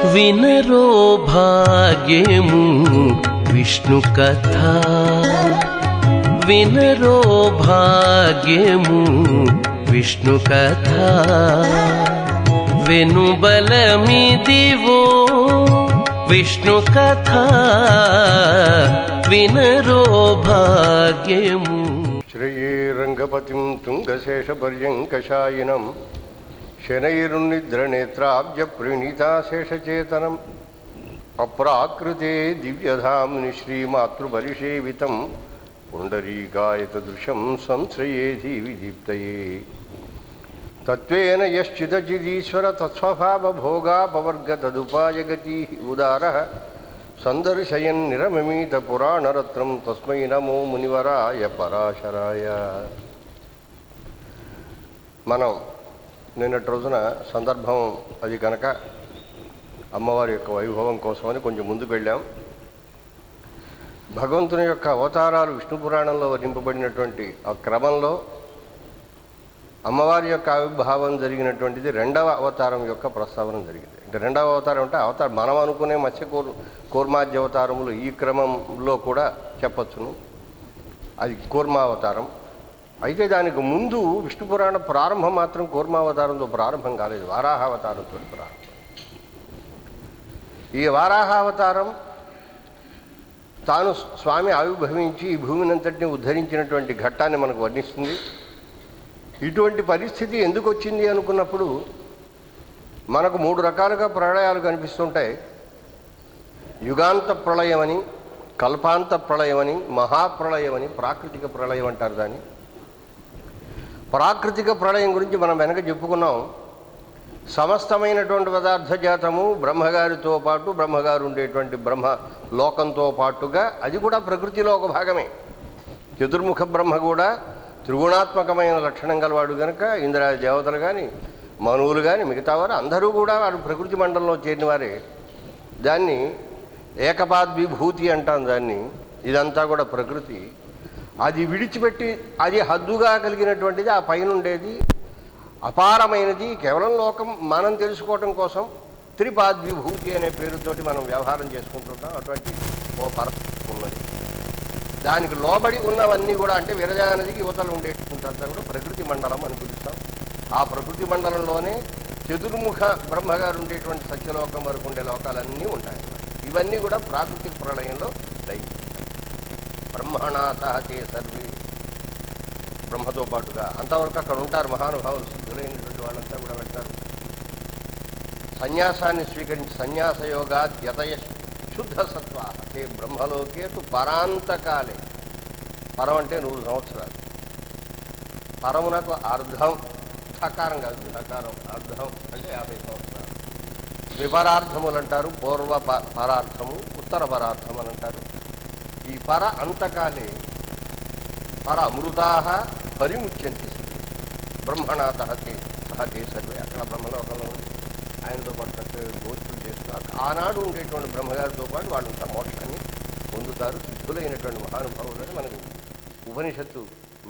వినరో భాగ్యము విష్ణు కథ, వినరో భాగ్యము విష్ణు కథ. వెనుబలమిదివో విష్ణు కథ, వినరో భాగ్యము. శ్రీరంగపతిం తుంగశేషపర్యంకశాయినం శనైరున్నిద్రనేత్రాబ్జ ప్రణీతాశేషచేతనం అప్రాకృతే దివ్యధామ్ని శ్రీమాతృబలిషేవితం పుండరీకాయతదృశం సంశ్రయే జీవిదీప్తయే. తత్వేన యశ్చిదచిదీశ్వర తత్స్వభావభోగాపవర్గ తదుపాయగతి ఉదారః సందర్శయన్ నిరమమీత పురాణరత్నం తస్మై నమో మునివరాయ పరాశరాయ. మనం నిన్నటి రోజున సందర్భం అది కనుక అమ్మవారి యొక్క వైభవం కోసమని కొంచెం ముందుకు వెళ్ళాం. భగవంతుని యొక్క అవతారాలు విష్ణు పురాణంలో వర్ణింపబడినటువంటి ఆ క్రమంలో అమ్మవారి యొక్క ఆవిర్భావం జరిగినటువంటిది రెండవ అవతారం యొక్క ప్రస్తావన జరిగింది. అంటే రెండవ అవతారం అంటే అవతారం మనం అనుకునే కూర్మాద్య అవతారములు ఈ క్రమంలో కూడా చెప్పచ్చును. అది కూర్మావతారం. అయితే దానికి ముందు విష్ణు పురాణ ప్రారంభం మాత్రం కూర్మావతారంతో ప్రారంభం కాలేదు, వారాహావతారంతో ప్రారంభం. ఈ వారాహావతారం తాను స్వామి ఆవిర్భవించి ఈ భూమినంతటిని ఉద్ధరించినటువంటి ఘట్టాన్ని మనకు వర్ణిస్తుంది. ఇటువంటి పరిస్థితి ఎందుకు వచ్చింది అనుకున్నప్పుడు మనకు మూడు రకాలుగా ప్రళయాలు కనిపిస్తుంటాయి. యుగాంత ప్రళయమని, కల్పాంత ప్రళయమని, మహాప్రళయమని, ప్రాకృతిక ప్రళయం అంటారు దాన్ని. ప్రాకృతిక ప్రళయం గురించి మనం వెనక చెప్పుకున్నాం. సమస్తమైనటువంటి పదార్థ జాతము బ్రహ్మగారితో పాటు, బ్రహ్మగారు ఉండేటువంటి బ్రహ్మ లోకంతో పాటుగా అది కూడా ప్రకృతిలో ఒక భాగమే. చతుర్ముఖ బ్రహ్మ కూడా త్రిగుణాత్మకమైన లక్షణం గలవాడు కనుక ఇంద్రాది దేవతలు కానీ, మనువులు కానీ, మిగతా వారు అందరూ కూడా వారు ప్రకృతి మండలంలో చేరిన వారే. దాన్ని ఏకపాద్విభూతి అంటాం దాన్ని. ఇదంతా కూడా ప్రకృతి. అది విడిచిపెట్టి అది హద్దుగా కలిగినటువంటిది, ఆ పైన ఉండేది అపారమైనది. కేవలం లోకం మనం తెలుసుకోవటం కోసం త్రిపాద్విభూతి అనే పేరుతోటి మనం వ్యవహారం చేసుకుంటుంటాం. అటువంటి ఓ పరస్పరం ఉన్నది. దానికి లోబడి ఉన్నవన్నీ కూడా అంటే విరజానదికి యువతలు ఉండేటంతా కూడా ప్రకృతి మండలం అని పిలుస్తాం. ఆ ప్రకృతి మండలంలోనే చతుర్ముఖ బ్రహ్మగారు ఉండేటువంటి సత్యలోకం వరకు ఉండే లోకాలన్నీ ఉంటాయి. ఇవన్నీ కూడా ప్రాకృతిక ప్రళయంలో దైవం. బ్రహ్మణాతే సర్వే, బ్రహ్మతో పాటుగా అంతవరకు అక్కడ ఉంటారు మహానుభావులు, సిద్ధులైనటువంటి వాళ్ళంతా కూడా పెడతారు. సన్యాసాన్ని స్వీకరించి సన్యాసయోగాత్ యతయ శుద్ధ సత్వ అంటే బ్రహ్మలోకేతు పరాంతకాలే. పరం అంటే 100 సంవత్సరాలు. పరమునకు అర్ధం, ధకారం కాదు, ధకారం అర్ధం అంటే 50 సంవత్సరాలు. విపరార్థములు అంటారు. పూర్వ పరార్థము, ఉత్తర పరార్థం అని అంటారు. ఈ పర అంతకాలే పర అమృతాః పరిముచ్యంతి బ్రహ్మణాతః సహతే సర్వే. అక్కడ బ్రహ్మలోకంలో ఆయనతో పాటు గోష్ఠులు చేస్తున్నారు. ఆనాడు ఉండేటువంటి బ్రహ్మగారితో పాటు వాళ్ళంతా మోక్షాన్ని పొందుతారు. సిద్ధులైనటువంటి మహానుభావులు అని మనకు ఉపనిషత్తు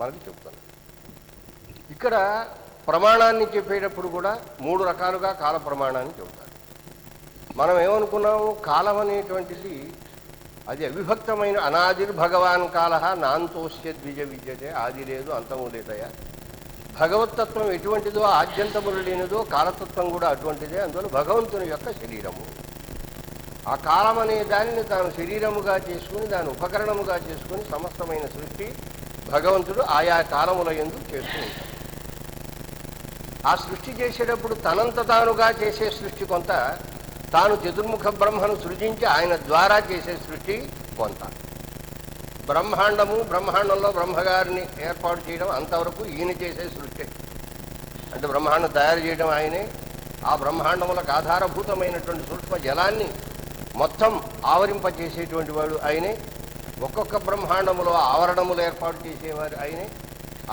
మనకు చెప్తుంది. ఇక్కడ ప్రమాణాన్ని చెప్పేటప్పుడు కూడా 3 రకాలుగా కాల ప్రమాణాన్ని చెబుతారు. మనం ఏమనుకున్నాము, కాలం అనేటువంటిది అది అవిభక్తమైన అనాదిర్భగవాన్ కాల నాంతోస్య ద్విజ విద్యతే. ఆది లేదు, అంతము లేదయా. భగవత్తత్వం ఎటువంటిదో, ఆద్యంతములు లేనిదో కాలతత్వం కూడా అటువంటిదే. అందువల్ల భగవంతుని యొక్క శరీరము, ఆ కాలం అనే దానిని తాను శరీరముగా చేసుకుని, దాని ఉపకరణముగా చేసుకుని సమస్తమైన సృష్టి భగవంతుడు ఆయా కాలముల యందు చేస్తూ ఉంటాడు. ఆ సృష్టి చేసేటప్పుడు తనంత తానుగా చేసే సృష్టి కొంత, తాను చతుర్ముఖ బ్రహ్మను సృజించి ఆయన ద్వారా చేసే సృష్టి కొంత. బ్రహ్మాండము, బ్రహ్మాండంలో బ్రహ్మగారిని ఏర్పాటు చేయడం అంతవరకు ఈయన చేసే సృష్టి. అంటే బ్రహ్మాండం తయారు చేయడం ఆయనే. ఆ బ్రహ్మాండములకు ఆధారభూతమైనటువంటి సూక్ష్మ జలాన్ని మొత్తం ఆవరింపచేసేటువంటి వాడు ఆయనే. ఒక్కొక్క బ్రహ్మాండములో ఆవరణములు ఏర్పాటు చేసేవారు ఆయనే.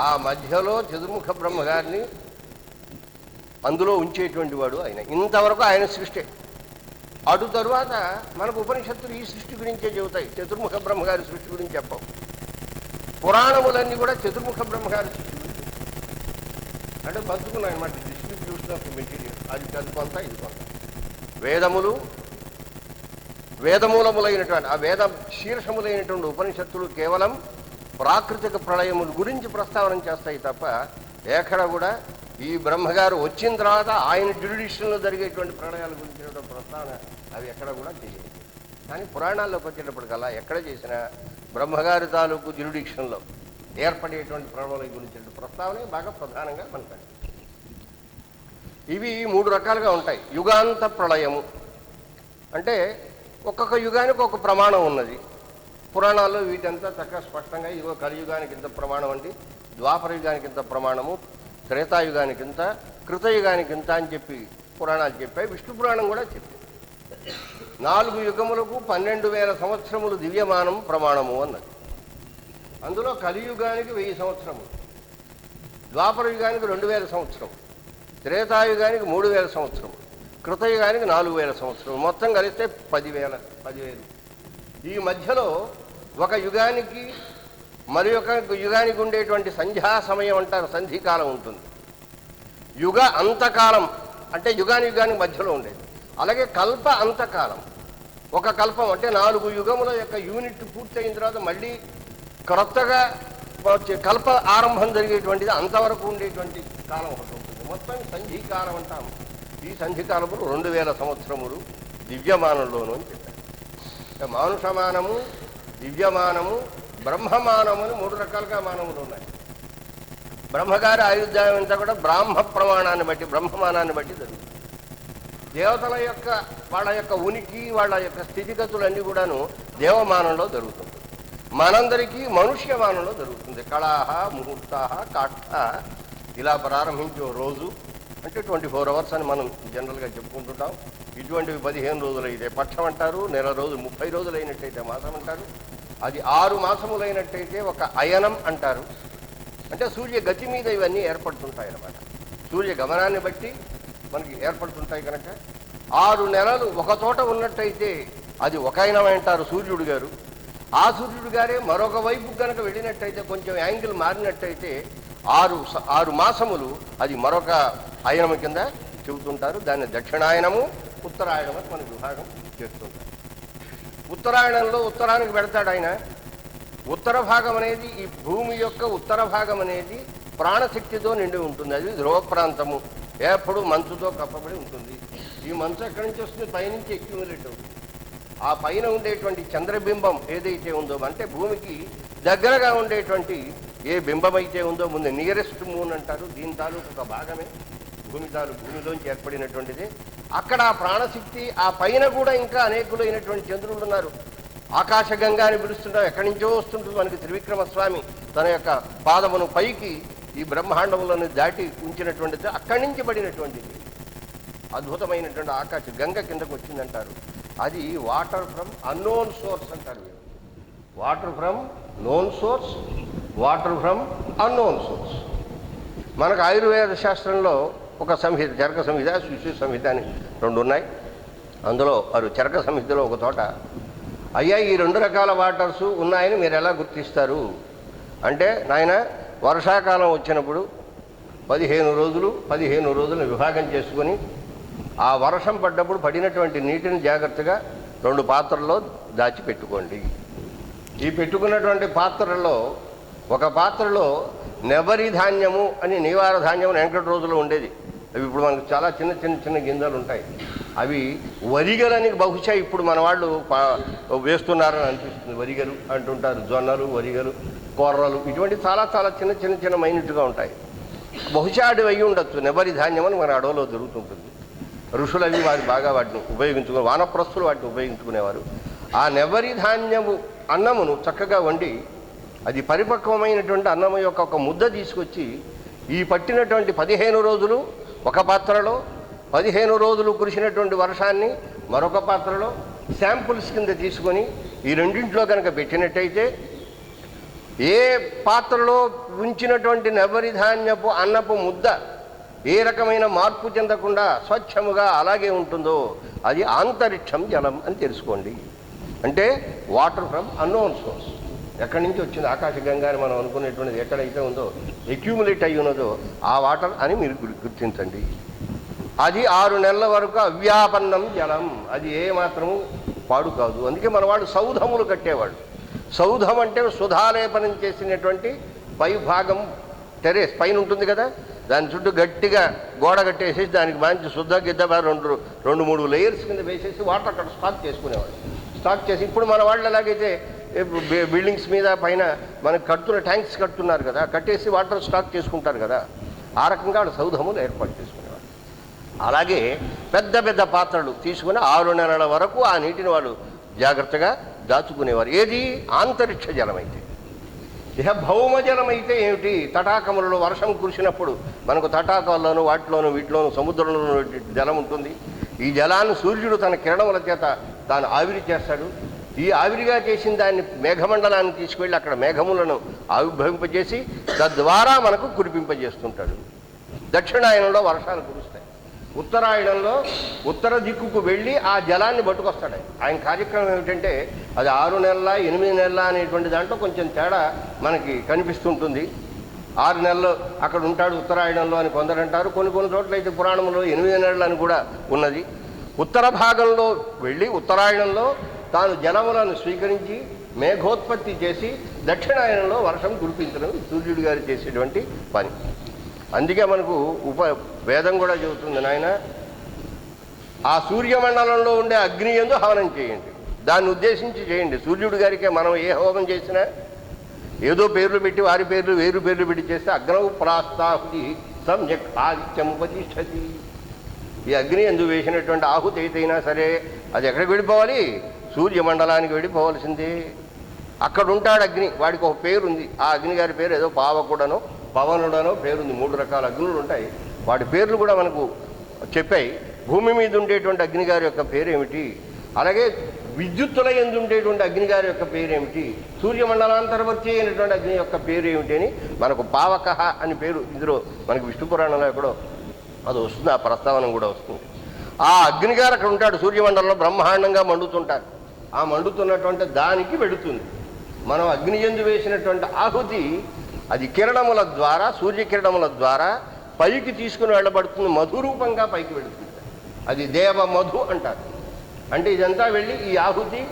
ఆ మధ్యలో చతుర్ముఖ బ్రహ్మగారిని అందులో ఉంచేటువంటి వాడు ఆయన. ఇంతవరకు ఆయన సృష్టి. అటు తరువాత మనకు ఉపనిషత్తులు ఈ సృష్టి గురించే చెబుతాయి, చతుర్ముఖ బ్రహ్మగారి సృష్టి గురించి చెప్పవు. పురాణములన్నీ కూడా చతుర్ముఖ బ్రహ్మగారి సృష్టి గురించి అంటే పంచుకున్నాయి అన్నమాట. డిస్ట్రిబ్యూషన్ ఆఫ్ మెటీరియల్, అది కొంత ఇది కొంత. వేదములు, వేదమూలములైనటువంటి ఆ వేద శీర్షములైనటువంటి ఉపనిషత్తులు కేవలం ప్రాకృతిక ప్రళయముల గురించి ప్రస్తావన చేస్తాయి తప్ప ఎక్కడ కూడా ఈ బ్రహ్మగారు వచ్చిన తర్వాత ఆయన జ్యుడిషియల్లో జరిగేటువంటి ప్రళయాల గురించినటువంటి ప్రస్తావన అవి ఎక్కడ కూడా చేయలేదు. కానీ పురాణాల్లోకి వచ్చేటప్పటికల్లా ఎక్కడ చేసినా బ్రహ్మగారి తాలూకు జ్యుడిషియన్లో ఏర్పడేటువంటి ప్రళయాల గురించిన ప్రస్తావనే బాగా ప్రధానంగా మనకు. ఇవి 3 రకాలుగా ఉంటాయి. యుగాంత ప్రళయము అంటే ఒక్కొక్క యుగానికి ఒక ప్రమాణం ఉన్నది. పురాణాల్లో వీటంతా చక్కగా స్పష్టంగా ఇదిగో కలియుగానికి ఇంత ప్రమాణం అండి, ద్వాపర యుగానికి ఇంత ప్రమాణము, త్రేతాయుగానికి ఇంత, కృతయుగానికి ఇంత అని చెప్పి పురాణాలు చెప్పాయి. విష్ణు పురాణం కూడా చెప్పింది. 4 యుగములకు 12,000 సంవత్సరములు దివ్యమానం ప్రమాణము అన్నది. అందులో కలియుగానికి 1000 సంవత్సరములు, ద్వాపర యుగానికి 2000 సంవత్సరం, త్రేతాయుగానికి 3000 సంవత్సరం, కృతయుగానికి 4000 సంవత్సరం, మొత్తం కలిస్తే 10,000. ఈ మధ్యలో ఒక యుగానికి మరి ఒక యుగానికి ఉండేటువంటి సంధ్యా సమయం అంటారు, సంధికాలం ఉంటుంది. యుగ అంతకాలం అంటే యుగానికి మధ్యలో ఉండేది. అలాగే కల్ప అంతకాలం, ఒక కల్పం అంటే 4 యుగముల యొక్క యూనిట్ పూర్తయిన తర్వాత మళ్ళీ క్రొత్తగా కల్ప ఆరంభం జరిగేటువంటిది అంతవరకు ఉండేటువంటి కాలం ఒకటి ఉంటుంది. మొత్తం సంధికాలం అంటాము. ఈ సంధికాలములు 2000 సంవత్సరములు దివ్యమానంలోనూ అని చెప్పారు. మానుషమానము, దివ్యమానము, బ్రహ్మమానము అని 3 రకాలుగా మానములు ఉన్నాయి. బ్రహ్మగారి ఆయుర్దాయం అంతా కూడా బ్రాహ్మ ప్రమాణాన్ని బట్టి, బ్రహ్మమానాన్ని బట్టి జరుగుతుంది. దేవతల యొక్క వాళ్ళ యొక్క ఉనికి, వాళ్ళ యొక్క స్థితిగతులన్నీ కూడాను దేవమానంలో జరుగుతుంది. మనందరికీ మనుష్యమానంలో జరుగుతుంది. కళాహ, ముహూర్తాహ, కాష్ఠ ఇలా ప్రారంభించే రోజు అంటే 24 అవర్స్ అని మనం జనరల్గా చెప్పుకుంటుంటాం. ఇటువంటివి 15 రోజులు అయితే పక్షం అంటారు, నెల రోజులు 30 రోజులు అయినట్టయితే మాసం అంటారు, అది 6 మాసములైనట్టయితే ఒక అయనం అంటారు. అంటే సూర్య గతి మీద ఇవన్నీ ఏర్పడుతుంటాయి అన్నమాట. సూర్య గమనాన్ని బట్టి మనకి ఏర్పడుతుంటాయి కనుక 6 నెలలు ఒక చోట ఉన్నట్టయితే అది ఒక అయనం అంటారు సూర్యుడు గారు. ఆ సూర్యుడు గారే మరొక వైపు కనుక వెళ్ళినట్టయితే, కొంచెం యాంగిల్ మారినట్టయితే 6 మాసములు అది మరొక అయనము కింద చెబుతుంటారు. దాన్ని దక్షిణాయనము, ఉత్తరాయణం అని మన విభాగం చేస్తుంటారు. ఉత్తరాయణంలో ఉత్తరానికి పెడతాడు ఆయన. ఉత్తర భాగం అనేది, ఈ భూమి యొక్క ఉత్తర భాగం అనేది ప్రాణశక్తితో నిండి ఉంటుంది. అది ధ్రువ ప్రాంతము, ఎప్పుడు మంచుతో కప్పబడి ఉంటుంది. ఈ మంచు ఎక్కడి నుంచి వస్తుంది? పైనుంచి అక్యుములేట్ అవుతుంది. ఆ పైన ఉండేటువంటి చంద్రబింబం ఏదైతే ఉందో, అంటే భూమికి దగ్గరగా ఉండేటువంటి ఏ బింబం అయితే ఉందో, ముందు నియరెస్ట్ మూన్ అంటారు, దీని తాలూకు ఒక భాగమే భూమిలోంచి ఏర్పడినటువంటిది. అక్కడ ఆ ప్రాణశక్తి, ఆ పైన కూడా ఇంకా అనేకులైనటువంటి చంద్రులు ఉన్నారు. ఆకాశగంగా అని పిలుస్తుంటాం, ఎక్కడి నుంచో వస్తుంటుంది మనకి. త్రివిక్రమస్వామి తన యొక్క పాదమును పైకి ఈ బ్రహ్మాండములను దాటి ఉంచినటువంటిది, అక్కడి నుంచి పడినటువంటిది అద్భుతమైనటువంటి ఆకాశ గంగ కిందకు వచ్చిందంటారు. అది వాటర్ ఫ్రమ్ అన్నోన్ సోర్స్ అంటారు. Water from known source, water from unknown source. మనకు ఆయుర్వేద శాస్త్రంలో ఒక సంహిత, చరక సంహిత, శిశు సంహిత అని 2 ఉన్నాయి. అందులో వారు చరక సంహితలో ఒక చోట, అయ్యా ఈ 2 రకాల వాటర్స్ ఉన్నాయని మీరు ఎలా గుర్తిస్తారు అంటే, నాయన వర్షాకాలం వచ్చినప్పుడు 15 రోజులు విభాగం చేసుకొని ఆ వర్షం పడ్డప్పుడు పడినటువంటి నీటిని జాగ్రత్తగా 2 పాత్రల్లో దాచిపెట్టుకోండి. ఈ పెట్టుకున్నటువంటి పాత్రల్లో ఒక పాత్రలో నెబరి ధాన్యము అని, నీవార ధాన్యం వెంకట రోజులో ఉండేది. అవి ఇప్పుడు మనకు చాలా చిన్న గింజలు ఉంటాయి. అవి వరిగలని బహుశా ఇప్పుడు మన వాళ్ళు వేస్తున్నారని అనిపిస్తుంది. వరిగలు అంటుంటారు, జొన్నలు, వరిగలు, కొర్రలు, ఇటువంటి చాలా చిన్న మైన్యూట్గా ఉంటాయి. బహుశా అడవి అయ్యి ఉండొచ్చు. నెబరి ధాన్యం అని మన అడవిలో దొరుకుతుంటుంది. ఋషులు అవి బాగా వాటిని ఉపయోగించుకునే, వానప్రస్థులు వాటిని ఉపయోగించుకునేవారు. ఆ నెబరి ధాన్యము అన్నమును చక్కగా వండి, అది పరిపక్వమైనటువంటి అన్నము యొక్క ఒక ముద్ద తీసుకొచ్చి, ఈ పట్టినటువంటి 15 రోజులు ఒక పాత్రలో, 15 రోజులు కురిసినటువంటి వర్షాన్ని మరొక పాత్రలో శాంపుల్స్ కింద తీసుకొని ఈ రెండింటిలో కనుక పెట్టినట్టయితే, ఏ పాత్రలో ఉంచినటువంటి నెబరి ధాన్యపు అన్నపు ముద్ద ఏ రకమైన మార్పు చెందకుండా స్వచ్ఛముగా అలాగే ఉంటుందో అది ఆంతరిక్షం జలం అని తెలుసుకోండి. అంటే వాటర్ ఫ్రమ్ అన్నోన్ సోర్స్. ఎక్కడి నుంచి వచ్చింది? ఆకాశగంగా అని మనం అనుకునేటువంటిది ఎక్కడైతే ఉందో, అక్యూములేట్ అయ్యి ఉన్నదో ఆ వాటర్ అని మీరు గుర్తించండి. అది 6 నెలల వరకు అవ్యాపన్నం జలం, అది ఏ మాత్రము పాడు కాదు. అందుకే మనవాడు సౌధములు కట్టేవాడు. సౌధం అంటే సుధాలేపనం చేసినటువంటి పై భాగం టెరెస్ పైన ఉంటుంది కదా, దాని చుట్టూ గట్టిగా గోడ కట్టేసేసి దానికి మంచి శుద్ధ గిద్ద 2-3 లేయర్స్ కింద వేసేసి వాటర్ అక్కడ స్టాక్ చేసుకునేవాడు. స్టాక్ చేసి ఇప్పుడు మన వాళ్ళు ఎలాగైతే బిల్డింగ్స్ మీద పైన మనకు కడుతున్న ట్యాంక్స్ కడుతున్నారు కదా, కట్టేసి వాటర్ స్టాక్ చేసుకుంటారు కదా, ఆ రకంగా వాళ్ళు సౌధములు ఏర్పాటు చేసుకునేవాడు. అలాగే పెద్ద పెద్ద పాత్రలు తీసుకుని 6 నెలల వరకు ఆ నీటిని వాళ్ళు జాగ్రత్తగా దాచుకునేవారు. ఏది ఆంతరిక్ష జలం అయితే. ఇహ భౌమజలం అయితే ఏమిటి? తటాకములలో వర్షం కురిసినప్పుడు మనకు తటాకాల్లోనూ వీటిలోనూ సముద్రంలోనూ జలం ఉంటుంది. ఈ జలాన్ని సూర్యుడు తన కిరణముల చేత తాను ఆవిరి చేస్తాడు. ఈ ఆవిరిగా చేసిన దాన్ని మేఘమండలాన్ని తీసుకువెళ్ళి అక్కడ మేఘములను ఆవిర్భవింపజేసి తద్వారా మనకు కురిపింపజేస్తుంటాడు. దక్షిణాయనంలో వర్షాలు కురుస్తాయి. ఉత్తరాయణంలో ఉత్తర దిక్కుకు వెళ్ళి ఆ జలాన్ని పట్టుకొస్తాడు. ఆయన కార్యక్రమం ఏమిటంటే అది 6 నెలల 8 నెలల అనేటువంటి దాంట్లో కొంచెం తేడా మనకి కనిపిస్తుంటుంది. 6 నెలలు అక్కడ ఉంటాడు ఉత్తరాయణంలో అని కొందరు అంటారు. కొన్ని చోట్ల అయితే పురాణంలో 8 నెలలు అని కూడా ఉన్నది. ఉత్తర భాగంలో వెళ్ళి ఉత్తరాయణంలో తాను జలములను స్వీకరించి మేఘోత్పత్తి చేసి దక్షిణాయనంలో వర్షం కురిపించడం సూర్యుడు గారు చేసేటువంటి పని. అందుకే మనకు వేదం కూడా చెబుతుంది, నాయన ఆ సూర్యమండలంలో ఉండే అగ్ని యందు హవనం చేయండి, దాన్ని ఉద్దేశించి చేయండి. సూర్యుడు గారికే మనం ఏ హోమం చేసినా ఏదో పేర్లు పెట్టి వారి పేర్లు వేరు పేర్లు పెట్టి చేస్తే అగ్నవు ప్రాస్తాహుతి సమ్యక్ ఆదిత్యం ఉపతిష్టతి. ఈ అగ్ని యందు వేసినటువంటి ఆహుతి అయితేనా సరే అది ఎక్కడికి వెళ్ళిపోవాలి? సూర్యమండలానికి వెళ్ళిపోవలసిందే. అక్కడ ఉంటాడు అగ్ని, వాడికి ఒక పేరుంది. ఆ అగ్ని గారి పేరు ఏదో పావకుడనో పవనుడనో పేరుంది. 3 రకాల అగ్నులు ఉంటాయి, వాటి పేర్లు కూడా మనకు చెప్పాయి. భూమి మీద ఉండేటువంటి అగ్నిగారి యొక్క పేరేమిటి, అలాగే విద్యుత్తుల యందు ఉండేటువంటి అగ్నిగారి యొక్క పేరేమిటి, సూర్యమండలాంతర్వర్తి అయినటువంటి అగ్ని యొక్క పేరు ఏమిటి అని మనకు పావక అని పేరు ఇందులో మనకు విష్ణు పురాణంలో ఎక్కడో అది వస్తుంది, ఆ ప్రస్తావన కూడా వస్తుంది. ఆ అగ్నిగారు అక్కడ ఉంటాడు సూర్యమండలంలో, బ్రహ్మాండంగా మండుతుంటారు. ఆ మండుతున్నటువంటి దానికి వెడుతుంది. మనం అగ్ని యందు వేసినటువంటి ఆహుతి అది కిరణముల ద్వారా, సూర్యకిరణముల ద్వారా పైకి తీసుకుని వెళ్ళబడుతుంది, మధురూపంగా పైకి వెళుతుంది. అది దేవ మధు అంటారు. అంటే ఇదంతా వెళ్ళి ఈ ఆహుతి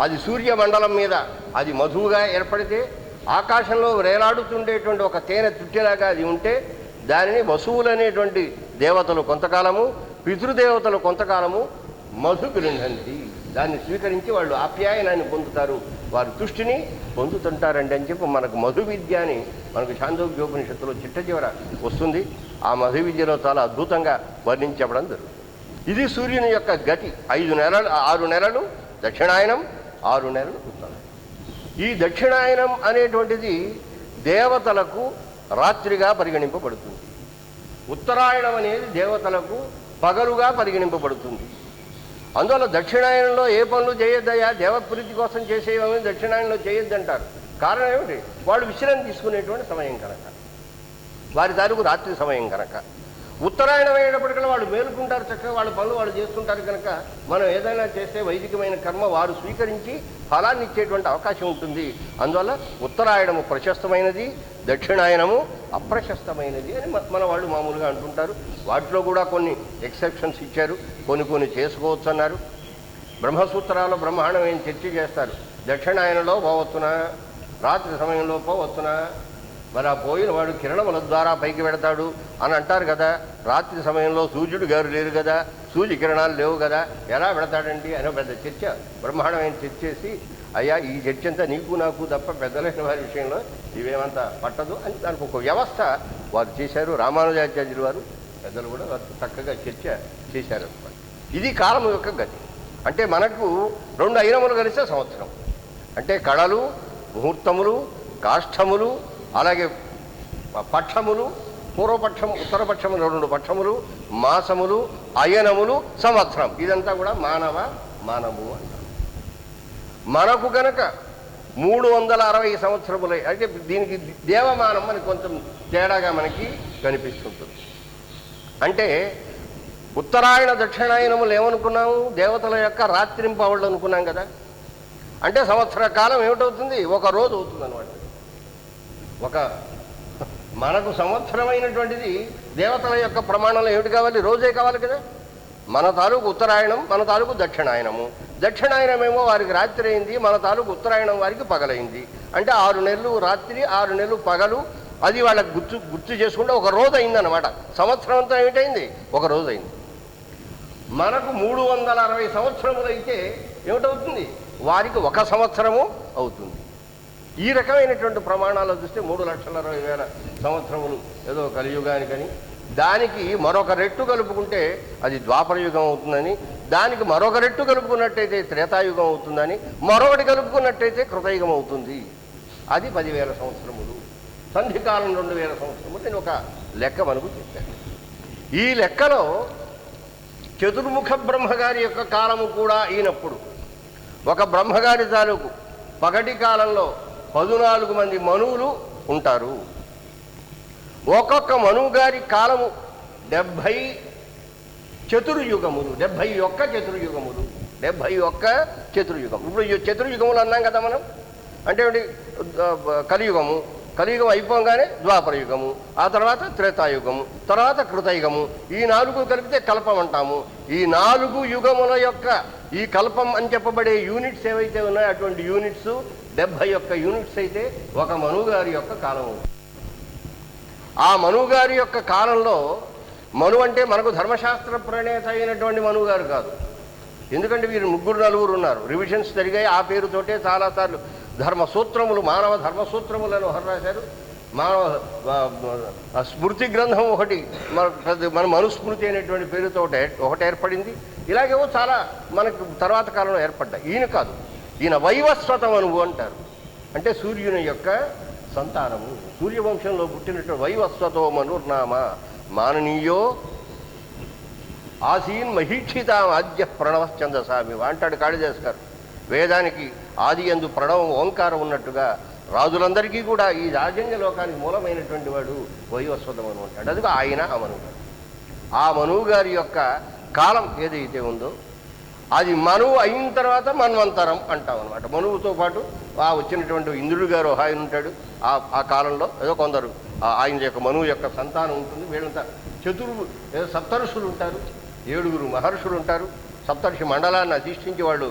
అది సూర్యమండలం మీద అది మధువుగా ఏర్పడితే ఆకాశంలో వేలాడుతుండేటువంటి ఒక తేనె తుట్టెలాగా అది ఉంటే దానిని వసువులు అనేటువంటి దేవతలు కొంతకాలము, పితృదేవతలు కొంతకాలము మధు గృహంతి, దాన్ని స్వీకరించి వాళ్ళు ఆప్యాయనాన్ని పొందుతారు, వారు తుష్టిని పొందుతుంటారండి అని చెప్పి మనకు మధు విద్య అని మనకు ఛాందోగ్యోపనిషత్తులో చిట్ట చివర వస్తుంది. ఆ మధు విద్యలో చాలా అద్భుతంగా వర్ణించబడం జరుగుతుంది. ఇది సూర్యుని యొక్క గతి. 6 నెలలు దక్షిణాయనం, 6 నెలలు ఉత్తరాయణం. ఈ దక్షిణాయనం అనేటువంటిది దేవతలకు రాత్రిగా పరిగణింపబడుతుంది. ఉత్తరాయణం అనేది దేవతలకు పగలుగా పరిగణింపబడుతుంది. అందువల్ల దక్షిణాయనంలో ఏ పనులు చేయొద్దయా, దేవప్రీతి కోసం చేసేవని దక్షిణాయనంలో చేయొద్దంటారు. కారణం ఏమిటి? వాళ్ళు విశ్రాంతి తీసుకునేటువంటి సమయం కనుక, వారి తాలూకు రాత్రి సమయం కనుక. ఉత్తరాయణం అయ్యేటప్పటికల్లా వాళ్ళు మేలుకుంటారు, చక్కగా వాళ్ళ పనులు వాళ్ళు చేస్తుంటారు కనుక మనం ఏదైనా చేస్తే వైదికమైన కర్మ వారు స్వీకరించి ఫలాన్ని ఇచ్చేటువంటి అవకాశం ఉంటుంది. అందువల్ల ఉత్తరాయణము ప్రశస్తమైనది, దక్షిణాయనము అప్రశస్తమైనది అని మన వాళ్ళు మామూలుగా అంటుంటారు. వాటిలో కూడా కొన్ని ఎక్సెప్షన్స్ ఇచ్చారు, కొన్ని చేసుకోవచ్చు అన్నారు. బ్రహ్మసూత్రాల్లో బ్రహ్మాండం ఏం చర్చ చేస్తారు. దక్షిణాయనలో పోవచ్చునా, రాత్రి సమయంలో పోవచ్చునా, మరి ఆ పోయిన వాడు కిరణముల ద్వారా పైకి పెడతాడు అని అంటారు కదా. రాత్రి సమయంలో సూర్యుడు గారు లేరు కదా, సూర్య కిరణాలు లేవు కదా, ఎలా పెడతాడండి అనే పెద్ద చర్చ బ్రహ్మాండమైన చర్చ చేసి, అయ్యా ఈ చర్చ అంతా నీకు నాకు తప్ప పెద్దలైన వారి విషయంలో ఇవేమంతా పట్టదు అని దానికి ఒక వ్యవస్థ వారు చేశారు. రామానుజాచార్యులు వారు పెద్దలు కూడా వారు చక్కగా చర్చ చేశారు. ఇది కాలం యొక్క గతి. అంటే మనకు 2 అయినములు కలిసే సంవత్సరం. అంటే కళలు, ముహూర్తములు, కాష్టములు, అలాగే పక్షములు, పూర్వపక్షం, ఉత్తరపక్షములు, 2 పక్షములు, మాసములు, అయనములు, సంవత్సరం. ఇదంతా కూడా మానము అంటారు. మనకు గనక 360 సంవత్సరములై, అంటే దీనికి దేవమానం అని కొంచెం తేడాగా మనకి కనిపిస్తుంటుంది. అంటే ఉత్తరాయణ దక్షిణాయనములు ఏమనుకున్నాము? దేవతల యొక్క రాత్రింపవళ్ళు అనుకున్నాం కదా. అంటే సంవత్సర కాలం ఏమిటవుతుంది? 1 రోజు అవుతుంది అన్నమాట. ఒక మనకు సంవత్సరమైనటువంటిది దేవతల యొక్క ప్రమాణంలో ఏమిటి కావాలి? రోజే కావాలి కదా. మన తాలూకు ఉత్తరాయణం, మన తాలూకు దక్షిణాయనము. దక్షిణాయనమేమో వారికి రాత్రి అయింది, మన తాలూకు ఉత్తరాయణం వారికి పగలైంది. అంటే 6 నెలలు రాత్రి, 6 నెలలు పగలు. అది వాళ్ళకి గుర్తు చేసుకుంటే ఒక రోజు అయిందన్నమాట. సంవత్సరం అంతా ఏమిటైంది? ఒక రోజు అయింది. మనకు 360 సంవత్సరములు అయితే ఏమిటవుతుంది? వారికి 1 సంవత్సరము అవుతుంది. ఈ రకమైనటువంటి ప్రమాణాలు చూస్తే 3,60,000 సంవత్సరములు ఏదో కలియుగానికని, దానికి మరొక రెట్టు కలుపుకుంటే అది ద్వాపర యుగం అవుతుందని, దానికి మరొక రెట్టు కలుపుకున్నట్టయితే త్రేతాయుగం అవుతుందని, మరొకటి కలుపుకున్నట్టయితే కృతయుగం అవుతుంది. అది 10,000 సంవత్సరములు. సంధికాలం 2,000 సంవత్సరములు. నేను ఒక లెక్క మనకు చెప్పాను. ఈ లెక్కలో చతుర్ముఖ బ్రహ్మగారి యొక్క కాలము కూడా అయినప్పుడు ఒక బ్రహ్మగారి తాలూకు పగటి కాలంలో 14 మంది మనువులు ఉంటారు. ఒక్కొక్క మనువు గారి కాలము 70 చతుర్యుగములు. 71 చతుర్యుగములు. 71 చతుర్యుగం. ఇప్పుడు ఈ చతుర్యుగములు అన్నాం కదా మనం. అంటే కలియుగము, కలియుగం అయిపోగానే ద్వాపర యుగము, ఆ తర్వాత త్రేతాయుగము, తర్వాత కృతయుగము. ఈ 4 కలిపితే కల్పం అంటాము. ఈ 4 యుగముల యొక్క ఈ కల్పం అని చెప్పబడే యూనిట్స్ ఏవైతే ఉన్నాయో అటువంటి యూనిట్స్ 71 యూనిట్స్ అయితే ఒక మనువు గారి యొక్క కాలము. ఆ మనువు గారి యొక్క కాలంలో, మను అంటే మనకు ధర్మశాస్త్ర ప్రణేత అయినటువంటి మనువు గారు కాదు. ఎందుకంటే వీరు 3-4 ఉన్నారు. రివిజన్స్ జరిగాయి. ఆ పేరుతోటే చాలాసార్లు ధర్మసూత్రములు, మానవ ధర్మసూత్రములను రాశారు. మానవ స్మృతి గ్రంథం ఒకటి మన మనుస్మృతి అనేటువంటి పేరుతో ఒకటి ఏర్పడింది. ఇలాగేవో చాలా మనకు తర్వాత కాలంలో ఏర్పడ్డాయి. ఈయన కాదు, ఈయన వైవస్వత మనువు అంటారు. అంటే సూర్యుని యొక్క సంతానము, సూర్యవంశంలో పుట్టినటువంటి వైవస్వతో మనుర్నామ మాననీయో ఆసీన్ మహీక్షితాం ఆద్య ప్రణవశ్చందసామి అంటాడు కాళిదాస్ గారు. వేదానికి ఆది యందు ప్రణవం ఓంకారం ఉన్నట్టుగా రాజులందరికీ కూడా ఈ రాజన్య లోకానికి మూలమైనటువంటి వాడు వైవస్వత మనువు అంటాడు. అది ఆయన ఆ మనువు గారు. ఆ మనువు గారి యొక్క కాలం ఏదైతే ఉందో అది మనువు అయిన తర్వాత మన్వంతరం అంటాం అనమాట. మనువుతో పాటు ఆ వచ్చినటువంటి ఇంద్రుడు గారు ఆయన ఉంటాడు. ఆ కాలంలో ఏదో కొందరు ఆయన యొక్క మనువు యొక్క సంతానం ఉంటుంది. వీళ్ళంతా సప్తఋషులు ఉంటారు, 7 మహర్షులు ఉంటారు. సప్తర్షి మండలాన్ని అధిష్ఠించి వాళ్ళు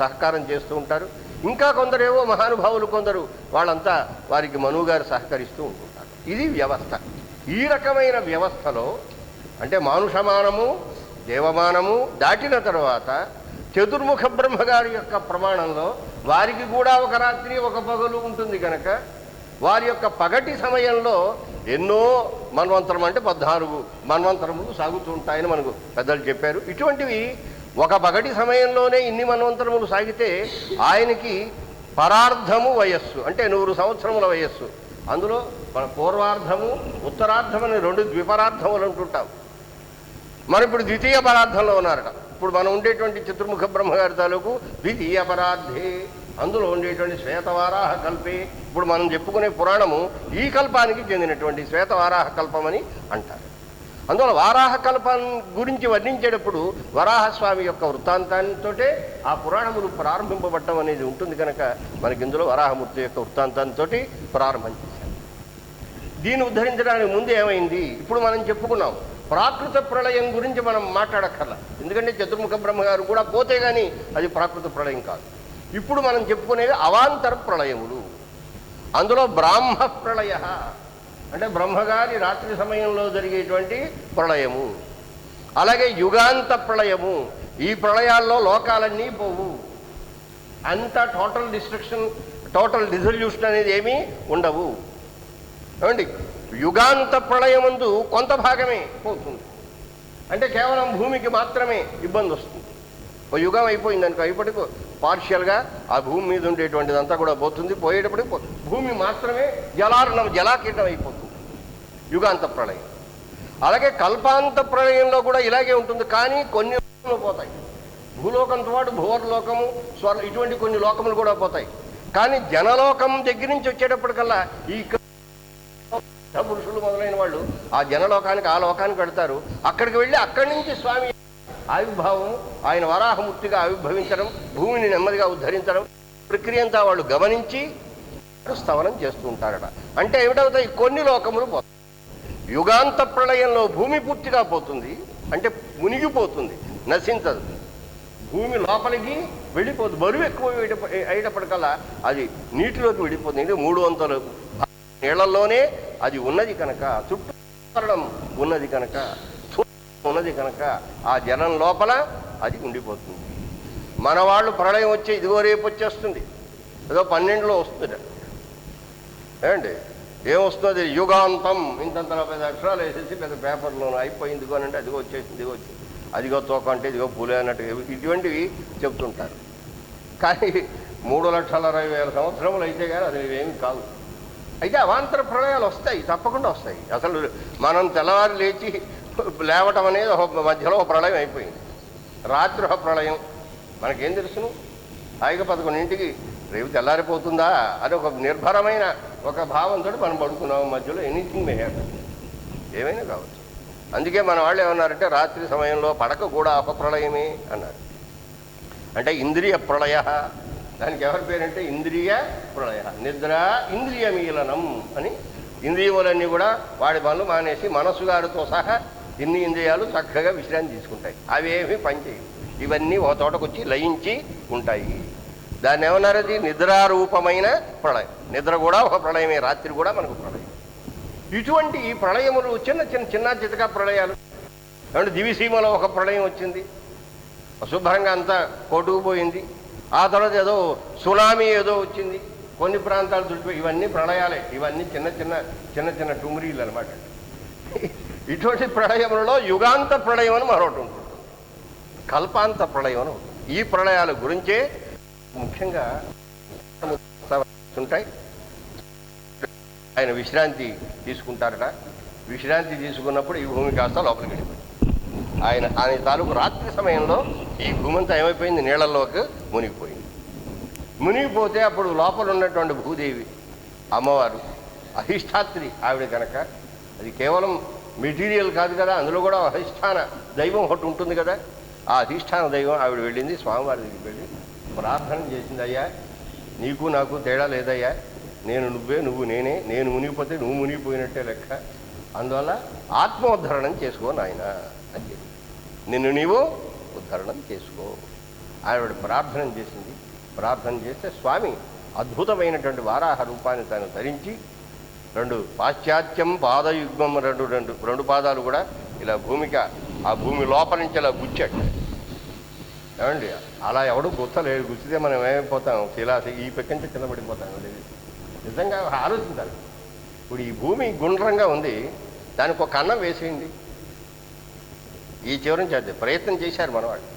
సహకారం చేస్తూ ఉంటారు. ఇంకా కొందరేవో మహానుభావులు కొందరు వాళ్ళంతా వారికి మనువు గారు సహకరిస్తూ ఉంటుంటారు. ఇది వ్యవస్థ. ఈ రకమైన వ్యవస్థలో అంటే మానుషమానము దేవమానము దాటిన తర్వాత చతుర్ముఖ బ్రహ్మగారి యొక్క ప్రమాణంలో వారికి కూడా ఒక రాత్రి ఒక పగలు ఉంటుంది కనుక వారి యొక్క పగటి సమయంలో ఎన్నో మన్వంతరం అంటే 14 మన్వంతరములు సాగుతూ ఉంటాయని మనకు పెద్దలు చెప్పారు. ఇటువంటివి ఒక పగటి సమయంలోనే ఇన్ని మన్వంతరములు సాగితే ఆయనకి పరార్ధము వయస్సు అంటే 100 సంవత్సరముల వయస్సు. అందులో మన పూర్వార్ధము ఉత్తరార్ధం అని 2 ద్విపరార్ధములు అంటుంటాం. మనం ఇప్పుడు ద్వితీయ పరార్థంలో ఉన్నారట. ఇప్పుడు మనం ఉండేటువంటి చతుర్ముఖ బ్రహ్మగారి తాలూకు ద్వితీయ పరార్థే, అందులో ఉండేటువంటి శ్వేతవారాహ కల్పే. ఇప్పుడు మనం చెప్పుకునే పురాణము ఈ కల్పానికి చెందినటువంటి శ్వేతవారాహ కల్పమని అంటారు. అందువల్ల వారాహ కల్పం గురించి వర్ణించేటప్పుడు వరాహస్వామి యొక్క వృత్తాంతంతో ఆ పురాణములు ప్రారంభింపబడటం అనేది ఉంటుంది కనుక మనకి ఇందులో వరాహమూర్తి యొక్క వృత్తాంతంతో ప్రారంభం చేశారు. దీన్ని ఉద్ధరించడానికి ముందు ఏమైంది? ఇప్పుడు మనం చెప్పుకున్నాం ప్రాకృత ప్రళయం గురించి మనం మాట్లాడక్కర్లా. ఎందుకంటే చతుర్ముఖ బ్రహ్మగారు కూడా పోతే కానీ అది ప్రాకృత ప్రళయం కాదు. ఇప్పుడు మనం చెప్పుకునేవి అవాంతర ప్రళయములు. అందులో బ్రాహ్మ ప్రళయ అంటే బ్రహ్మగారి రాత్రి సమయంలో జరిగేటువంటి ప్రళయము, అలాగే యుగాంత ప్రళయము. ఈ ప్రళయాల్లో లోకాలన్నీ పోవు, అంత టోటల్ డిస్ట్రక్షన్, టోటల్ డిజల్యూషన్ అనేది ఏమీ ఉండవు. ఏమండి, యుగాంత ప్రళయమందు కొంత భాగమే పోతుంది. అంటే కేవలం భూమికి మాత్రమే ఇబ్బంది వస్తుంది. ఓ యుగం అయిపోయింది అనుకో, ఇప్పటికి పార్షియల్గా ఆ భూమి మీద ఉండేటువంటిదంతా కూడా పోతుంది. పోయేటప్పటికి భూమి మాత్రమే జలాకీటం అయిపోతుంది యుగాంత ప్రళయం. అలాగే కల్పాంత ప్రళయంలో కూడా ఇలాగే ఉంటుంది. కానీ కొన్ని లోకములు పోతాయి. భూలోకంతో పాటు భువర్లోకము, ఇటువంటి కొన్ని లోకములు కూడా పోతాయి. కానీ జనలోకం దగ్గర నుంచి వచ్చేటప్పటికల్లా ఈ పురుషులు మొదలైన వాళ్ళు ఆ జనలోకానికి ఆ లోకానికి వెళ్తారు. అక్కడికి వెళ్ళి అక్కడి నుంచి స్వామి ఆవిర్భావం, ఆయన వరాహమూర్తిగా ఆవిర్భవించడం, భూమిని నెమ్మదిగా ఉద్ధరించడం ప్రక్రియ అంతా వాళ్ళు గమనించి స్తవనం చేస్తూ ఉంటారట. అంటే ఏమిటవుతాయి? కొన్ని లోకములు పోతాయి. యుగాంత ప్రళయంలో భూమి పూర్తిగా పోతుంది, అంటే మునిగిపోతుంది, నశించదు. భూమి లోపలికి వెళ్ళిపోతుంది. బరువు ఎక్కువ అయ్యేటప్పటికల్లా అది నీటిలోకి వెళ్ళిపోతుంది. 300 నీళ్లలోనే అది ఉన్నది కనుక, చుట్టూ ఉన్నది కనుక, ఉన్నది కనుక ఆ జలం లోపల అది ఉండిపోతుంది. మన వాళ్ళు ప్రళయం వచ్చే ఇదిగో రేపు వచ్చేస్తుంది, ఏదో 12లో వస్తుంది. ఏమండి ఏమొస్తుంది? యుగాంతం ఇంతంత 40 అక్షరాలు వేసేసి పెద్ద పేపర్లోనూ అయిపోయింది అంటే అదిగో వచ్చేసింది, ఇదిగో వచ్చింది, అదిగో తోక అంటే ఇదిగో పూలే అన్నట్టు ఇటువంటివి చెప్తుంటారు. కానీ 3,60,000 సంవత్సరములు అయితే కానీ అది ఏమి కాదు. అయితే అవాంతర ప్రళయాలు వస్తాయి, తప్పకుండా వస్తాయి. అసలు మనం తెల్లవారు లేచి లేవటం అనేది ఒక మధ్యలో ఒక ప్రళయం అయిపోయింది. రాత్రి ఒక ప్రళయం, మనకేం తెలుసును? హాయిగా 11ంటికి రేపు తెల్లారిపోతుందా అని ఒక నిర్భరమైన ఒక భావంతో మనం పడుకున్నాం. మధ్యలో ఎనీథింగ్ మే హ్యాపెన్, ఏమైనా కావచ్చు. అందుకే మన వాళ్ళు ఏమన్నారంటే రాత్రి సమయంలో పడక కూడా ఒక ప్రళయమే అన్నారు. అంటే ఇంద్రియ ప్రళయ, దానికి ఎవరి పేరంటే ఇంద్రియ ప్రళయ. నిద్ర ఇంద్రియ మీలనం అని, ఇంద్రియములన్నీ కూడా వాడి పనులు మానేసి మనస్సు గారితో సహా ఇన్ని ఇంద్రియాలు చక్కగా విశ్రాంతి తీసుకుంటాయి. అవేమీ పనిచేయవు. ఇవన్నీ ఒక తోటకు వచ్చి లయించి ఉంటాయి. దాన్ని ఏమన్నారు? అది నిద్రారూపమైన ప్రళయం. నిద్ర కూడా ఒక ప్రళయమే, రాత్రి కూడా మనకు ప్రళయం. ఇటువంటి ఈ ప్రళయములు చిన్న చితకా ప్రళయాలు. ఏమంటే దివిసీమలో ఒక ప్రళయం వచ్చింది, అశుభ్రంగా అంతా కొట్టుకుపోయింది. ఆ తర్వాత ఏదో సునామీ ఏదో వచ్చింది, కొన్ని ప్రాంతాలు చుట్టుపోయి. ఇవన్నీ ప్రళయాలే, ఇవన్నీ చిన్న టుమ్రీలు అనమాట. ఇటువంటి ప్రళయములలో యుగాంత ప్రళయం అని మరొకటి ఉంటుంది, కల్పాంత ప్రళయం అని ఉంటుంది. ఈ ప్రళయాల గురించే ముఖ్యంగా ఉంటాయి. ఆయన విశ్రాంతి తీసుకుంటారట. విశ్రాంతి తీసుకున్నప్పుడు ఈ భూమి కాస్త లోపలికి వెళ్ళిపోయింది. ఆయన తాలూకు రాత్రి సమయంలో ఈ భూమి అంతా ఏమైపోయింది? నీళ్లలోకి మునిగిపోయింది. మునిగిపోతే అప్పుడు లోపల ఉన్నటువంటి భూదేవి అమ్మవారు అధిష్టాత్రి ఆవిడ కనుక, అది కేవలం మెటీరియల్ కాదు కదా, అందులో కూడా అధిష్టాన దైవం ఒకటి ఉంటుంది కదా. ఆ అధిష్టాన దైవం ఆవిడ వెళ్ళింది, స్వామివారి దగ్గరికి వెళ్ళి ప్రార్థన చేసింది. అయ్యా, నీకు నాకు తేడా లేదయ్యా, నేను నువ్వే, నువ్వు నేనే, నేను మునిగిపోతే నువ్వు మునిగిపోయినట్టే లెక్క, అందువల్ల ఆత్మోద్ధరణం చేసుకో నాయన అని చెప్పి, నిన్ను నీవు ఉద్ధరణం చేసుకో. ఆవిడ ప్రార్థన చేసింది. ప్రార్థన చేస్తే స్వామి అద్భుతమైనటువంటి వారాహ రూపాన్ని తాను ధరించి 2 పాశ్చాత్యం పాదయుగ్మం, రెండు పాదాలు కూడా ఇలా ఆ భూమి లోపల నుంచి ఇలా గుచ్చాడు. ఏమండి అలా ఎవడు గుచ్చలేదు. గుచ్చితే మనం ఏమైపోతాం? ఈ పెక్కంటే కింద పడిపోతాం. నిజంగా ఆలోచించాలి. ఇప్పుడు ఈ భూమి గుండ్రంగా ఉంది, దానికి ఒక కన్నం వేసేయండి. ఈ చివరం చేద్దాం. ప్రయత్నం చేశారు మనవాళ్ళు.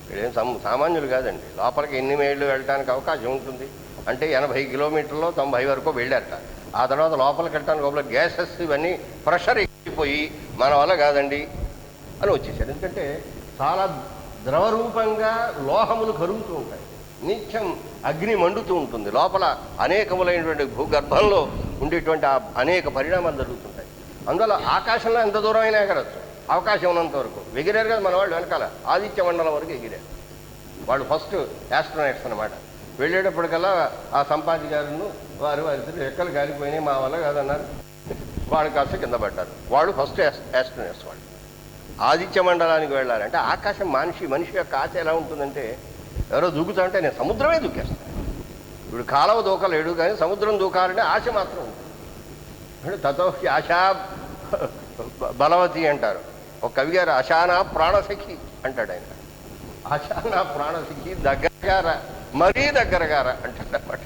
వీళ్ళేం సామాన్యులు కాదండి. లోపలికి ఎన్ని మైళ్ళు వెళ్ళడానికి అవకాశం ఉంటుంది అంటే 80 కిలోమీటర్లో 90 వరకు వెళ్ళారట. ఆ తర్వాత లోపలికి వెళ్ళడానికి లోపల గ్యాసెస్ ఇవన్నీ ప్రెషర్ ఎక్కిపోయి మన వల్ల కాదండి అని వచ్చేసారు. ఎందుకంటే చాలా ద్రవరూపంగా లోహములు కరుగుతూ ఉంటాయి, నిత్యం అగ్ని మండుతూ ఉంటుంది. లోపల అనేకములైనటువంటి భూగర్భంలో ఉండేటువంటి అనేక పరిణామాలు జరుగుతుంటాయి. అందువల్ల ఆకాశంలో ఎంత దూరం అయినా ఎగరచ్చు, అవకాశం ఉన్నంత వరకు. ఎగిరారు కదా మన వాళ్ళు, వెనకాల ఆదిత్య మండలం వరకు ఎగిరారు. వాళ్ళు ఫస్ట్ యాస్ట్రోనైట్స్ అనమాట. వెళ్ళేటప్పటికల్లా ఆ సంపాతి గారును వారిద్దరు రెక్కలు కాలిపోయినాయి, మా వల్ల కాదన్నారు. వాళ్ళు కాస్త కింద పడ్డారు. వాళ్ళు ఫస్ట్ యాస్ట్రోనైట్స్. వాళ్ళు ఆదిత్య మండలానికి వెళ్ళాలంటే ఆకాశం మనిషి యొక్క ఆశ ఎలా ఉంటుందంటే, ఎవరో దూకుతామంటే నేను సముద్రమే దూకేస్తాను. ఇప్పుడు కాలువ దూకలేడు, కానీ సముద్రం దూకాలంటే ఆశ మాత్రం ఉంటుంది. అంటే తతోహి ఆశా బలవతి అంటారు. ఒక కవి గారు ఆశానా ప్రాణసఖి అంటాడు. ఆయన ఆశానా ప్రాణసఖి దగ్గరగారా, మరీ దగ్గరగారా అంటాడు అన్నమాట.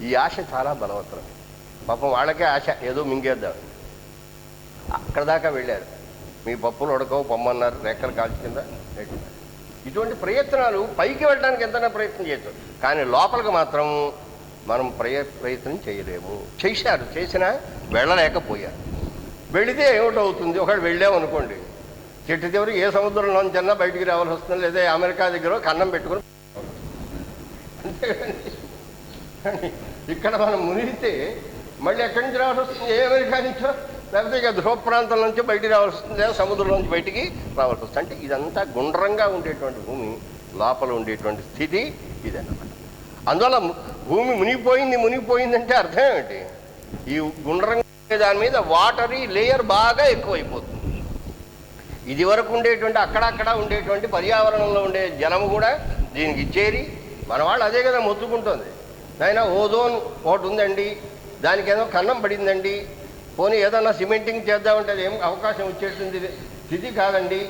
ఈ ఆశ చాలా బలవత్తరం. పాపం వాళ్ళకే ఆశ, ఏదో మింగేద్దాం. అక్కడ దాకా వెళ్ళారు. మీ పప్పులు ఉడకవు పొమ్మన్నారు, రెక్కలు కాల్చి కింద పెట్టినారు. ఇటువంటి ప్రయత్నాలు పైకి వెళ్ళడానికి ఎంతైనా ప్రయత్నం చేయొచ్చు, కానీ లోపలికి మాత్రం మనం ప్రయత్నం చేయలేము. చేసినా వెళ్ళలేకపోయారు. వెళితే ఏమిటవుతుంది? ఒకటి వెళ్ళామనుకోండి, చెట్టు చివరికి ఏ సముద్రంలోంచన్నా బయటికి రావాల్సి వస్తుంది, లేదా అమెరికా దగ్గర కన్నం పెట్టుకుని. అంతేగాని ఇక్కడ మనం మునిగితే మళ్ళీ ఎక్కడి నుంచి రావాల్సి వస్తుంది? ఏ అమెరికా నుంచో, లేకపోతే ఇక ధ్రువ ప్రాంతం నుంచి బయటికి రావాల్సి వస్తుంది, లేదా సముద్రం నుంచి బయటికి రావాల్సి వస్తుంది. అంటే ఇదంతా గుండ్రంగా ఉండేటువంటి భూమి లోపల ఉండేటువంటి స్థితి ఇదన్నమాట. అందువల్ల భూమి మునిగిపోయిందంటే అర్థం ఏమిటి? ఈ గుండ్రంగా దాని మీద వాటరీ లేయర్ బాగా ఎక్కువైపోతుంది. ఇది వరకు ఉండేటువంటి అక్కడక్కడ ఉండేటువంటి పర్యావరణంలో ఉండే జలము కూడా దీనికి చేరి మన వాళ్ళు అదే కదా మొత్తుకుంటుంది. అయినా ఓజోన్ ఒకటి ఉందండి, దానికి ఏదో కన్నం పడిందండి, పోనీ ఏదన్నా సిమెంటింగ్ చేద్దామంటే ఏం అవకాశం వచ్చేటువంటి స్థితి కాదండి.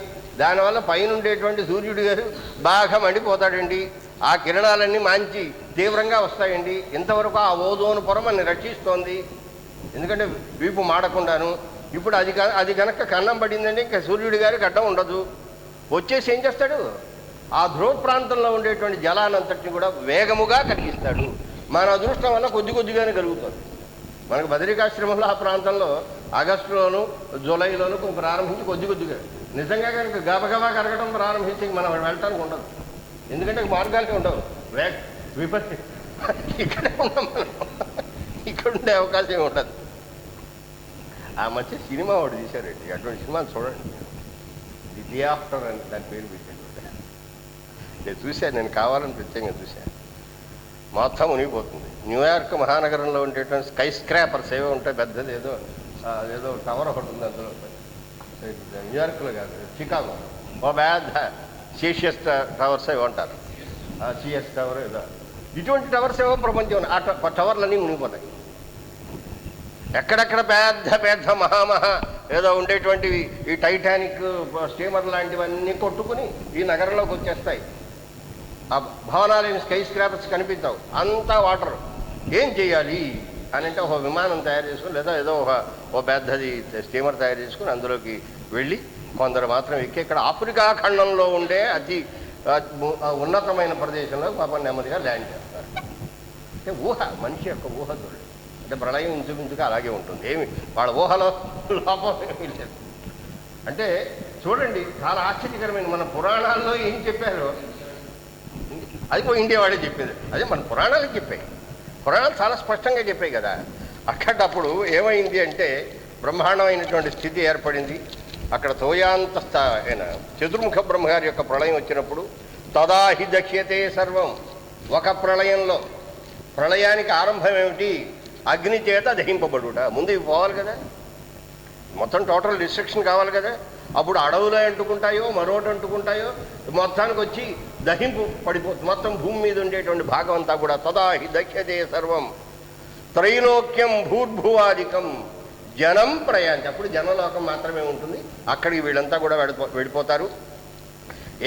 దానివల్ల పైన ఉండేటువంటి సూర్యుడు గారు బాగా మండిపోతాడండి, ఆ కిరణాలన్నీ మంచి తీవ్రంగా వస్తాయండి. ఇంతవరకు ఆ ఓజోన్ పొర మనని రక్షిస్తోంది, ఎందుకంటే వీపు మాడకుండాను. ఇప్పుడు అది కనుక కన్నం పడిందండి, ఇంకా సూర్యుడి గారికి అడ్డం ఉండదు. వచ్చేసి ఏం చేస్తాడు, ఆ ధ్రువ ప్రాంతంలో ఉండేటువంటి జలానంతటిని కూడా వేగముగా కలిగిస్తాడు. మన అదృష్టం వల్ల కొద్దిగానే కలుగుతుంది. మనకు బదరికాశ్రమంలో ఆ ప్రాంతంలో ఆగస్టులోను జూలైలోను ప్రారంభించి కొద్దిగా నిజంగా కనుక గబగబా కరగడం ప్రారంభించి మనం వెళ్ళటానికి ఉండదు, ఎందుకంటే మార్గాలకే ఉండవు. విపత్తి ఇక్కడే ఉన్నాం మనం, ఇక్కడ ఉండే అవకాశం ఉండదు. ఆ మధ్య సినిమా ఒకటి తీశారండి, అటువంటి సినిమాని చూడండి, ది డే ఆఫ్టర్ అని దాని పేరు పెట్టాడు. నేను చూశాను, నేను కావాలని ప్రత్యేకంగా చూశాను. మొత్తం మునిగిపోతుంది. న్యూయార్క్ మహానగరంలో ఉండేటువంటి స్కై స్క్రాపర్స్ ఏవో ఉంటాయి, పెద్దది ఏదో టవర్ ఒకటి ఉంది అందులో. న్యూయార్క్లో కాదు, చికాగో ఓ పెద్ద సిఎస్ టవర్స్ ఏవో అంటారు, సిఎస్ టవర్ ఏదో. ఇటువంటి టవర్స్ ఏవో ప్రపంచం, ఆ టవర్లన్నీ మునిగిపోతాయి. ఎక్కడెక్కడ పెద్ద మహా ఏదో ఉండేటువంటివి ఈ టైటానిక్ స్టీమర్ లాంటివన్నీ కొట్టుకుని ఈ నగరంలోకి వచ్చేస్తాయి. ఆ భవనాలేని స్కై స్క్రాపర్స్ కనిపిస్తావు, అంతా వాటర్. ఏం చేయాలి అని అంటే ఒక విమానం తయారు చేసుకుని, లేదా ఏదో ఒక పెద్దది స్టీమర్ తయారు చేసుకుని అందులోకి వెళ్ళి కొందరు మాత్రం ఎక్కి ఇక్కడ ఆఫ్రికా ఖండంలో ఉండే అతి ఉన్నతమైన ప్రదేశంలో పాపం నెమ్మదిగా ల్యాండ్ చేస్తారు. అంటే ఊహ, మనిషి యొక్క ఊహ చూడండి. అంటే ప్రళయం ఇంచుమించుగా అలాగే ఉంటుంది, ఏమి వాళ్ళ ఊహలో లోపం ఏమీ లేదు. అంటే చూడండి, చాలా ఆశ్చర్యకరమైన మన పురాణాల్లో ఏం చెప్పారో అది ఇండియా వాడే చెప్పేది, అదే మన పురాణాలకు చెప్పాయి. పురాణాలు చాలా స్పష్టంగా చెప్పాయి కదా. అక్కడప్పుడు ఏమైంది అంటే బ్రహ్మాండమైనటువంటి స్థితి ఏర్పడింది. అక్కడ తోయాంతస్థ అయిన చతుర్ముఖ బ్రహ్మగారి యొక్క ప్రళయం వచ్చినప్పుడు తదాహి దక్ష్యతే సర్వం. ఒక ప్రళయంలో, ప్రళయానికి ఆరంభం ఏమిటి, అగ్ని చేత దహింపబడుట. ముందు ఇవి పోవాలి కదా, మొత్తం టోటల్ డిస్ట్రక్షన్ కావాలి కదా. అప్పుడు అడవులు అంటుకుంటాయో మరోటి అంటుకుంటాయో, మొత్తానికి వచ్చి దహింపు పడిపోతుంది. మొత్తం భూమి మీద ఉండేటువంటి భాగం అంతా కూడా తదాహి దక్ష్యతే సర్వం. త్రైలోక్యం భూర్భువాదికం జనం ప్రయాంతి. అప్పుడు జనలోకం మాత్రమే ఉంటుంది, అక్కడికి వీళ్ళంతా కూడా వెళ్ళిపోతారు.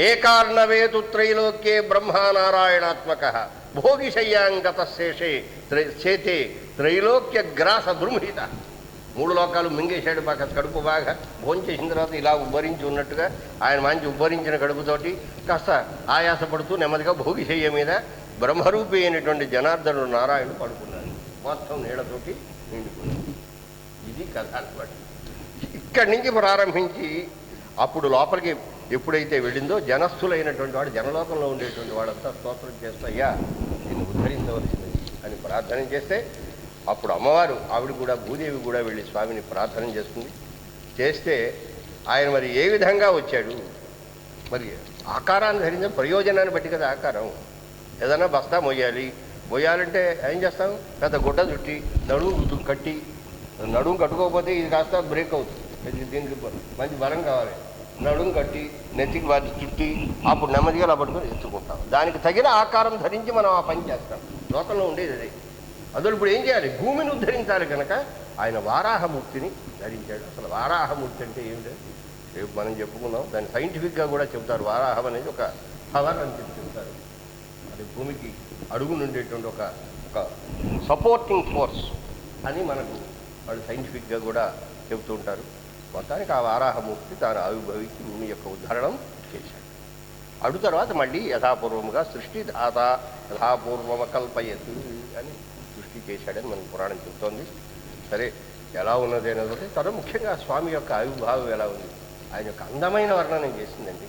ఏకార్ణవేతు త్రైలోక్యే బ్రహ్మనారాయణాత్మక భోగిశయ్యాంగత శేషే చేతే త్రైలోక్య గ్రాస దృంహిత. మూడు లోకాలు మింగేశాడు. బాగా కడుపు బాగా భోంచేసిన తర్వాత ఇలా ఉబ్బరించి ఉన్నట్టుగా ఆయన మంచి ఉబ్బరించిన కడుపుతోటి కాస్త ఆయాసపడుతూ నెమ్మదిగా భోగిశయ్య మీద బ్రహ్మరూపి అయినటువంటి జనార్దనుడు నారాయణుడు పడుకున్నాడు. మొత్తం నీళ్లతోటి నిండిపోయింది. ఇది కథ అనమాట. ఇక్కడి నుంచి ప్రారంభించి అప్పుడు లోపలికి ఎప్పుడైతే వెళ్ళిందో జనస్థులైనటువంటి వాడు, జనలోకంలో ఉండేటువంటి వాడంతా స్తోత్రం చేస్తూ అయ్యా దీన్ని ఉద్ధరించవలసినది అని ప్రార్థన చేస్తే అప్పుడు అమ్మవారు ఆవిడ కూడా భూదేవి కూడా వెళ్ళి స్వామిని ప్రార్థన చేస్తుంది. చేస్తే ఆయన మరి ఏ విధంగా వచ్చాడు, మరి ఆకారాన్ని ధరించిన ప్రయోజనాన్ని బట్టి కదా ఆకారం. ఏదైనా బస్తా మొయ్యాలంటే ఏం చేస్తాం, పెద్ద గుడ్డ చుట్టి నడుము కట్టి, నడుము కట్టుకోకపోతే ఇది కాస్త బ్రేక్ అవుతుంది. దీనికి మంచి బలం కావాలి. నడుము కట్టి నెత్తికి వాటి చుట్టి అప్పుడు నెమ్మదిగా అలా పట్టుకొని ఎత్తుకుంటాం. దానికి తగిన ఆకారం ధరించి మనం ఆ పని చేస్తాం. లోకంలో ఉండేది అదే. అందులో ఇప్పుడు ఏం చేయాలి, భూమిని ఉద్ధరించాలి కనుక ఆయన వారాహమూర్తిని ధరించాడు. అసలు వారాహమూర్తి అంటే ఏమిటో రేపు మనం చెప్పుకుందాం. దాన్ని సైంటిఫిక్గా కూడా చెబుతారు. వారాహం అనేది ఒక పవర్ అని చెప్తారు. అది భూమికి అడుగునుండేటువంటి ఒక సపోర్టింగ్ ఫోర్స్ అని మనకు వాళ్ళు సైంటిఫిక్గా కూడా చెబుతూ ఉంటారు. మొత్తానికి ఆ వారాహమూర్తి తాను ఆవిర్భవించి భూమి యొక్క ఉద్ధరణం చేశాడు. అడు తర్వాత మళ్ళీ యథాపూర్వముగా సృష్టి దాత యథాపూర్వమ కల్పయతు అని సృష్టి చేశాడని మనకు పురాణం చెబుతోంది. సరే, ఎలా ఉన్నది అనేది తర్వాత ముఖ్యంగా స్వామి యొక్క ఆవిర్భావం ఎలా ఉంది, ఆయన యొక్క అందమైన వర్ణనం చేసిందండి.